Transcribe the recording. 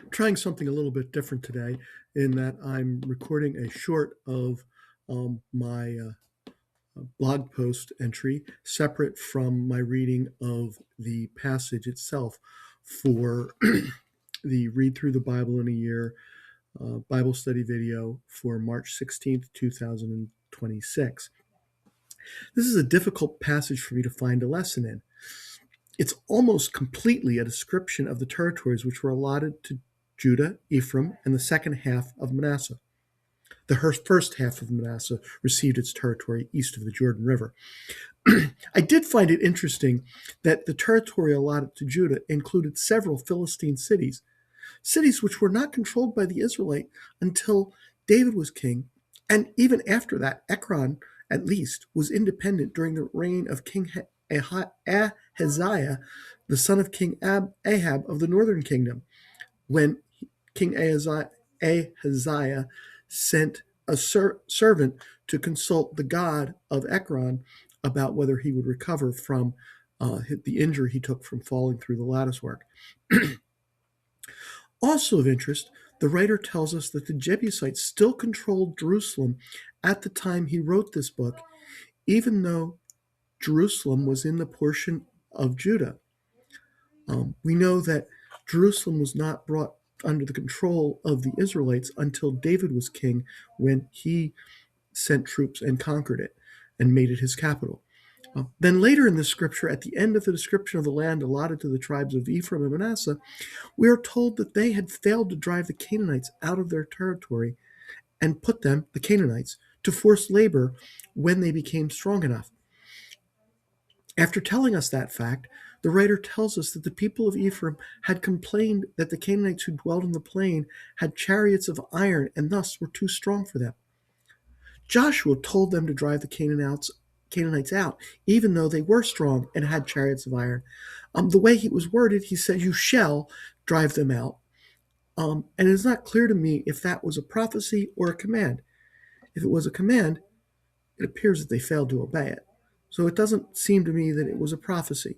Trying something a little bit different today in that I'm recording a short of my blog post entry separate from my reading of the passage itself for the Read Through the Bible in a Year Bible study video for March 16th, 2026. This is a difficult passage for me to find a lesson in. It's almost completely a description of the territories which were allotted to Judah, Ephraim, and the second half of Manasseh. The first half of Manasseh received its territory east of the Jordan River. I did find it interesting that the territory allotted to Judah included several Philistine cities, cities which were not controlled by the Israelite until David was king, and even after that, Ekron, at least, was independent during the reign of King Ahaziah, the son of King Ahab of the northern kingdom, when King Ahaziah sent a servant to consult the god of Ekron about whether he would recover from the injury he took from falling through the latticework. Also of interest, the writer tells us that the Jebusites still controlled Jerusalem at the time he wrote this book, even though Jerusalem was in the portion of Judah. We know that Jerusalem was not brought under the control of the Israelites until David was king, when he sent troops and conquered it and made it his capital. Then later in the scripture, at the end of the description of the land allotted to the tribes of Ephraim and Manasseh, we are told that they had failed to drive the Canaanites out of their territory and put them, the Canaanites, to forced labor when they became strong enough. After telling us that fact, the writer tells us that the people of Ephraim had complained that the Canaanites who dwelled in the plain had chariots of iron and thus were too strong for them. Joshua told them to drive the Canaanites out, even though they were strong and had chariots of iron. The way he was worded, he said, "You shall drive them out." And it is not clear to me if that was a prophecy or a command. If it was a command, it appears that they failed to obey it. So it doesn't seem to me that it was a prophecy.